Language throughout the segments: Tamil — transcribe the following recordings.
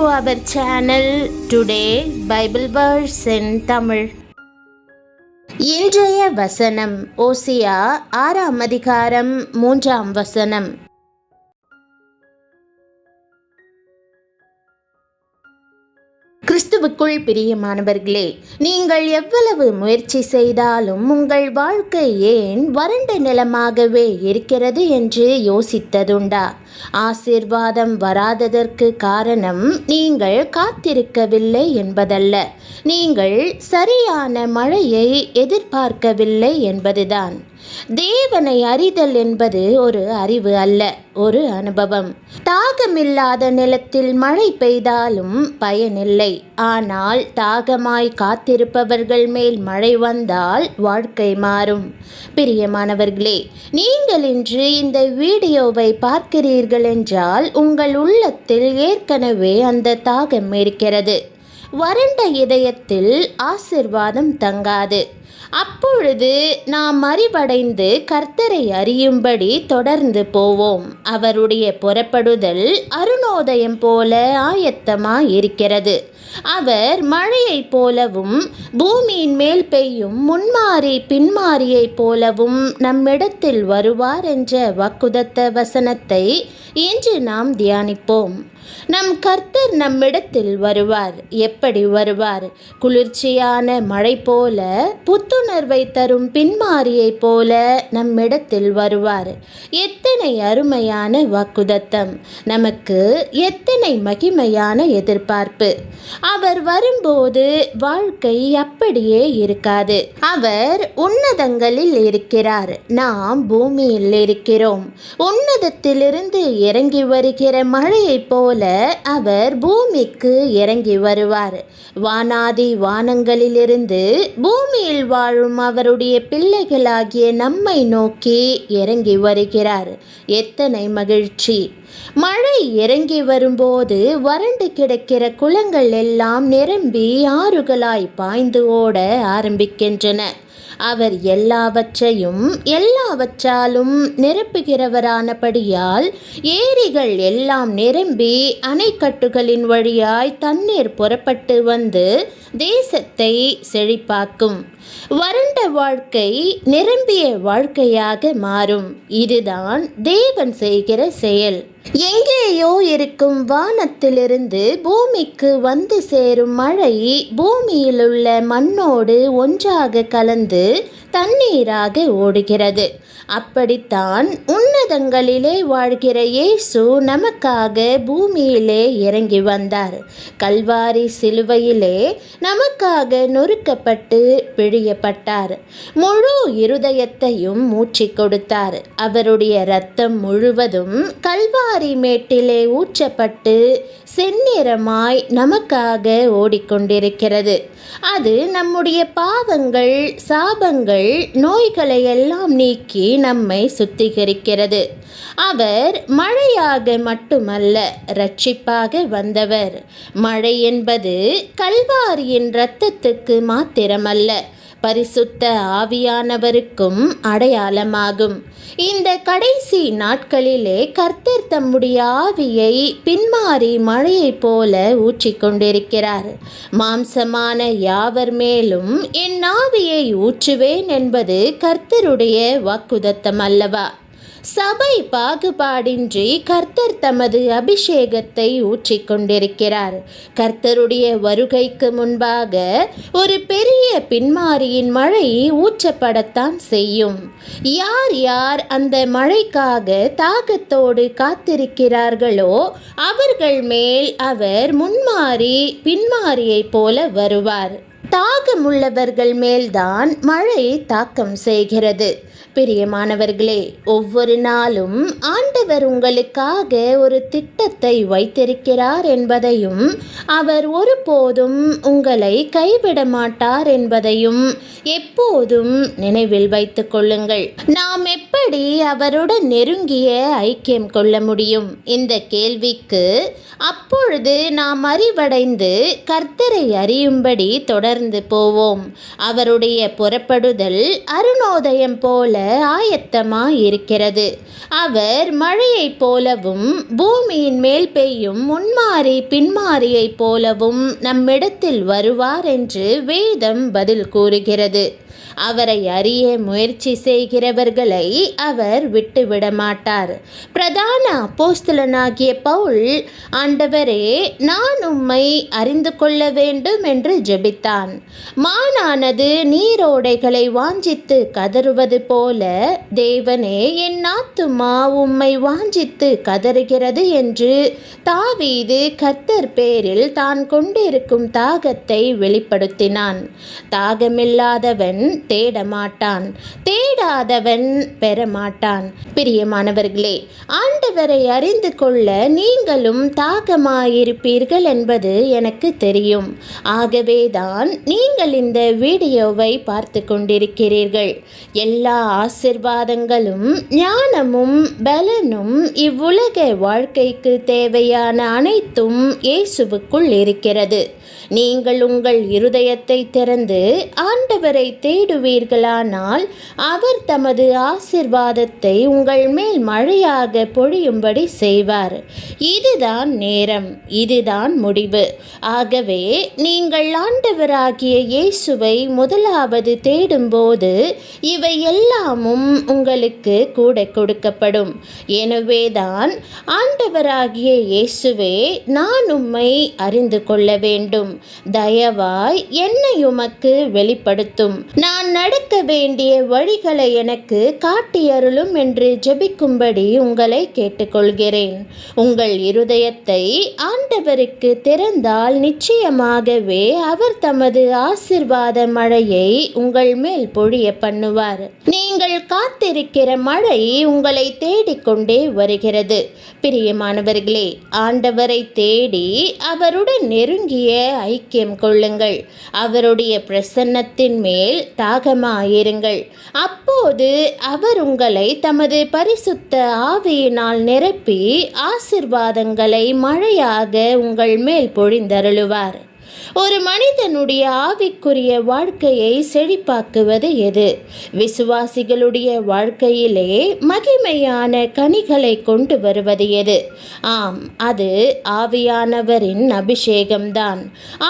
our channel. Today Bible verse in Tamil. இன்றைய வசனம் ஓசியா 6ஆம் அதிகாரம் 3ஆம் வசனம். கிறிஸ்துவுக்குள் பிரியமானவர்களே, நீங்கள் எவ்வளவு முயற்சி செய்தாலும் உங்கள் வாழ்க்கை ஏன் வறண்ட நிலமாகவே இருக்கிறது என்று யோசித்ததுண்டா? ஆசீர்வாதம் வராததற்கு காரணம் நீங்கள் காத்திருக்கவில்லை என்பதல்ல, நீங்கள் சரியான மழையை எதிர்பார்க்கவில்லை என்பதுதான். தேவனை அறிதல் என்பது ஒரு அறிவு அல்ல, ஒரு அனுபவம். தாகமில்லாத நிலத்தில் மழை பெய்தாலும் பயனில்லை. ஆனால் தாகமாய் காத்திருப்பவர்கள் மேல் மழை வந்தால் வாழ்க்கை மாறும். பிரியமானவர்களே, நீங்கள் இன்று இந்த வீடியோவை பார்க்கிறீர்கள் என்றால் உங்கள் உள்ளத்தில் ஏற்கனவே அந்த தாகம் இருக்கிறது. வறண்ட இதயத்தில் ஆசீர்வாதம் தங்காது. அப்பொழுது நாம் அறிவடைந்து கர்த்தரை அறியும்படி தொடர்ந்து போவோம். அவருடைய புறப்படுதல் அருணோதயம் போல ஆயத்தமாய் இருக்கிறது. அவர் மழையைப் போலவும் பூமியின் மேல் பெய்யும் முன்மாறி பின்மாறியைப் போலவும் நம்மிடத்தில் வருவார் என்ற வாக்குதத்த வசனத்தை இன்று நாம் தியானிப்போம். நம் கர்த்தர் நம்மிடத்தில் வருவார். எப்படி வருவார்? குளிர்ச்சியான மழை போல, புத்துணர்வை தரும் பின்மாறியைப் போல நம்மிடத்தில் வருவார். எத்தனை அருமையான வாக்குதத்தம்! நமக்கு எத்தனை மகிமையான எதிர்பார்ப்பு! அவர் வரும்போது வாழ்க்கை அப்படியே இருக்காது. அவர் உன்னதங்களில் இருக்கிறார், நாம் பூமியில் இருக்கிறோம். உன்னதத்திலிருந்து இறங்கி வருகிற மழையைப் போல அவர் பூமிக்கு இறங்கி வருவார். வானாதி வானங்களிலிருந்து பூமியில் வாழும் அவருடைய பிள்ளைகளாகிய நம்மை நோக்கி இறங்கி வருகிறார். எத்தனை மகிழ்ச்சி! மழை இறங்கி வரும்போது வறண்டு கிடக்கிற குளங்கள் எல்லாம் நிரம்பி ஆறுகளாய் பாய்ந்து ஓட ஆரம்பிக்கின்றன. அவர் எல்லாவற்றையும் எல்லாவற்றாலும் நிரப்புகிறவரானபடியால் ஏரிகள் எல்லாம் நிரம்பி அணைக்கட்டுகளின் வழியாய் தண்ணீர் புறப்பட்டு வந்து தேசத்தை செழிப்பாக்கும். வறண்ட வாழ்க்கை நிரம்பிய வாழ்க்கையாக மாறும். இதுதான் தேவன் செய்கிற செயல். எங்கேயோ இருக்கும் வானத்திலிருந்து பூமிக்கு வந்து சேரும் மழை பூமியிலுள்ள மண்ணோடு ஒன்றாக கலந்து தண்ணீராக ஓடுகிறது. அப்படித்தான் உன்னதங்களிலே வாழ்கிற இயேசு நமக்காக பூமியிலே இறங்கி வந்தார். கல்வாரி சிலுவையிலே நமக்காக நொறுக்கப்பட்டு பிழியப்பட்டார். முழு இருதயத்தையும் ஊற்றிக் கொடுத்தார். அவருடைய இரத்தம் முழுவதும் கல்வாரி மேட்டிலே ஊற்றப்பட்டு செந்நிறமாய் நமக்காக ஓடிக்கொண்டிருக்கிறது. அது நம்முடைய பாவங்கள், சாபங்கள், நோய்களை எல்லாம் நீக்கி நம்மை சுத்திகரிக்கிறது. அவர் மழையாக மட்டுமல்ல, இரட்சிப்பாக வந்தவர். மழை என்பது கல்வாரியின் இரத்தத்துக்கு மாத்திரமல்ல, பரிசுத்த ஆவியானவருக்கும் அடையாளமாகும். இந்த கடைசி நாட்களிலே கர்த்தர் தம்முடைய ஆவியை பின்மாறி மழையைப் போல ஊற்றிக்கொண்டிருக்கிறார். மாம்சமான யாவர் மேலும் என் ஆவியை ஊற்றுவேன் என்பது கர்த்தருடைய வாக்குதத்தம் அல்லவா? சபை பாகுபாடின்றி கர்த்தர் தமது அபிஷேகத்தை ஊற்றிக்கொண்டிருக்கிறார். கர்த்தருடைய வருகைக்கு முன்பாக ஒரு பெரிய பின்மாரியின் மழை ஊற்றப்படத்தான் செய்யும். யார் யார் அந்த மழைக்காக தாகத்தோடு காத்திருக்கிறார்களோ அவர்கள் மேல் அவர் முன்மாறி பின்மாரியைப் போல வருவார். தாகமுள்ளவர்கள் மேல்தான் மழை தாக்கம் செய்கிறது. பிரியமானவர்களே, ஒவ்வொரு நாளும் ஆண்டவர் உங்களுக்காக ஒரு திட்டத்தை வைத்திருக்கிறார் என்பதையும் அவர் ஒருபோதும் உங்களை கைவிட மாட்டார் என்பதையும் எப்போதும் நினைவில் வைத்துக் கொள்ளுங்கள். நாம் எப்படி அவருடன் நெருங்கிய ஐக்கியம் கொள்ள முடியும்? இந்த கேள்விக்கு அப்பொழுது நாம் அறிவடைந்து கர்த்தரை அறியும்படி தொடர்ந்து தொடர்ந்து போவோம். அவருடைய புறப்படுதல் அருணோதயம் போல ஆயத்தமாயிருக்கிறது. அவர் மழையைப் போலவும் பூமியின் மேல் பெய்யும் முன்மாறி பின்மாறியைப் போலவும் நம்மிடத்தில் வருவார் என்று வேதம் பதில் கூறுகிறது. அவரை அறிய முயற்சி செய்கிறவர்களை அவர் விட்டுவிட மாட்டார். பிரதான அப்போஸ்தலனாகிய பவுல், ஆண்டவரே, நான் உம்மை அறிந்து கொள்ள வேண்டும் என்று ஜெபித்தான். மானானது நீரோடைகளை வாஞ்சித்து கதறுவது போல, தேவனே, என் ஆத்துமா உம்மை வாஞ்சித்து கதறுகிறது என்று தாவீது கர்த்தர் பேரில் தான் கொண்டிருக்கும் தாகத்தை வெளிப்படுத்தினான். தாகமில்லாதவன் தேடமாட்டான், தேடாதவன் பெறமாட்டான். பிரியமானவர்களே, ஆண்டவரை அறிந்து கொள்ள நீங்களும் தாகமாயிருப்பீர்கள் என்பது எனக்கு தெரியும். ஆகவேதான் நீங்கள் இந்த வீடியோவை பார்த்து கொண்டிருக்கிறீர்கள். எல்லா ஆசீர்வாதங்களும் ஞானமும் பலனும் இவ்வுலக வாழ்க்கைக்கு தேவையான அனைத்தும் இயேசுவுக்குள் இருக்கிறது. நீங்கள் உங்கள் இருதயத்தை திறந்து ஆண்டவரை தேடுவீர்களானால் அவர் தமது ஆசீர்வாதத்தை உங்கள் மேல் மழையாக பொழியும்படி செய்வார். இதுதான் நேரம், இதுதான் முடிவு. ஆகவே நீங்கள் ஆண்டவராகிய இயேசுவை முதலாவது தேடும்போது இவை எல்லாமும் உங்களுக்கு கூட கொடுக்கப்படும். எனவேதான் ஆண்டவராகிய இயேசுவே, நான் உம்மை அறிந்து கொள்ள வேண்டும், தயவாய் என்னை உமக்கு வெளிப்படுத்தும், நான் நடக்க வேண்டிய வழிகளை எனக்கு காட்டியருளும் என்று ஜெபிக்கும்படி உங்களை கேட்டுக்கொள்கிறேன். உங்கள் இருதயத்தை ஆண்டவருக்கு திறந்தால் நிச்சயமாகவே அவர் தமது ஆசீர்வாத மழையை உங்கள் மேல் பொழிய பண்ணுவார். நீங்கள் காத்திருக்கிற மழை உங்களை தேடிக்கொண்டே வருகிறது. பிரியமானவர்களே, ஆண்டவரை தேடி அவருடன் நெருங்கிய ஐக்கியம் கொள்ளுங்கள். அவருடைய பிரசன்னத்தின் மேல் தாகமாயிருங்கள். அப்போது அவர் உங்களை தமது பரிசுத்த ஆவியினால் நிரப்பி ஆசீர்வாதங்களை மழையாக உங்கள் மேல் பொழிந்தருளுவார். ஒரு மனிதனுடைய ஆவிக்குரிய வாழ்க்கையை செழிப்பாக்குவது எது? விசுவாசிகளுடைய வாழ்க்கையிலே மகிமையான கனிகளை கொண்டு வருவது எது? ஆம், அது ஆவியானவரின் அபிஷேகம்தான்.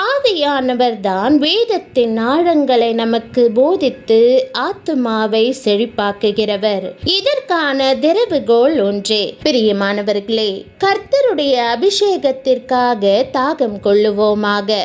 ஆவியானவர் தான் வேதத்தின் ஆழங்களை நமக்கு போதித்து ஆத்துமாவை செழிப்பாக்குகிறவர். இதற்கான திறவுகோல் ஒன்றே. பிரியமானவர்களே, கர்த்தருடைய அபிஷேகத்திற்காக தாகம் கொள்ளுவோமாக.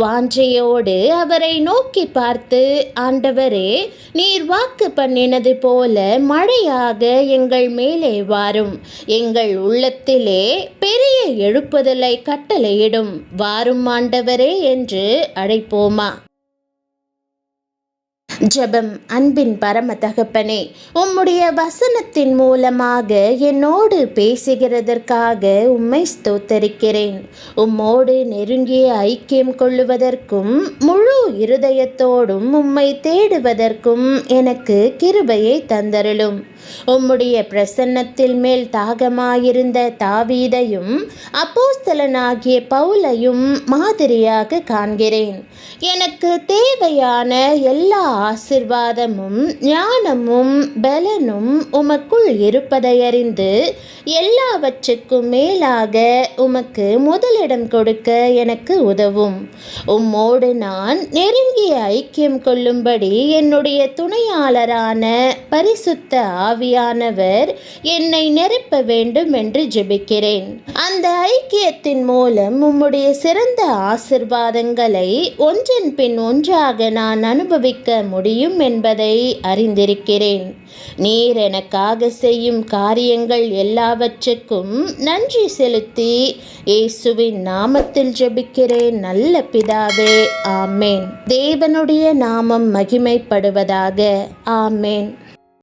வாஞ்சையோடு அவரை நோக்கி பார்த்து, ஆண்டவரே, நீர் வாக்கு பண்ணினது போல மழையாக எங்கள் மேலே வாரும், எங்கள் உள்ளத்திலே பெரிய எழுப்புதலை கட்டளையிடும், வாரும் ஆண்டவரே என்று அழைப்போமா? ஜெபம். அன்பின் பரம தகப்பனே, உம்முடைய வசனத்தின் மூலமாக என்னோடு பேசுகிறதற்காக உம்மை ஸ்தோத்தரிக்கிறேன். உம்மோடு நெருங்கிய ஐக்கியம் கொள்ளுவதற்கும் முழு இருதயத்தோடும் உம்மை தேடுவதற்கும் எனக்கு கிருபையை தந்தருளும். உம்முடைய பிரசன்னத்தில் மேல் தாகமாயிருந்த தாவீதையும் அப்போஸ்தலனாகிய பவுலையும் மாதிரியாக காண்கிறேன். எனக்கு தேவையான எல்லா ஆசீர்வாதமும் ஞானமும் பலனும் உமக்குள் இருப்பதை அறிந்து எல்லாவற்றுக்கும் மேலாக உமக்கு முதலிடம் கொடுக்க எனக்கு உதவும். உம்மோடு நான் நெருங்கிய ஐக்கியம் கொள்ளும்படி என்னுடைய துணையாளரான பரிசுத்த ஆவியானவர் என்னை நிரப்ப வேண்டும் என்று ஜெபிக்கிறேன். அந்த ஐக்கியத்தின் மூலம் உம்முடைய சிறந்த ஆசீர்வாதங்களை ஒன்றன் பின் ஒன்றாக நான் அனுபவிக்க முடியும் என்பதை அறிந்திருக்கிறேன். நீர் எனக்காக செய்யும் காரியங்கள் எல்லாவற்றுக்கும் நன்றி செலுத்தி இயேசுவின் நாமத்தில் ஜெபிக்கிறேன் நல்ல பிதாவே, ஆமேன். தேவனுடைய நாமம் மகிமைப்படுவதாக. ஆமேன்.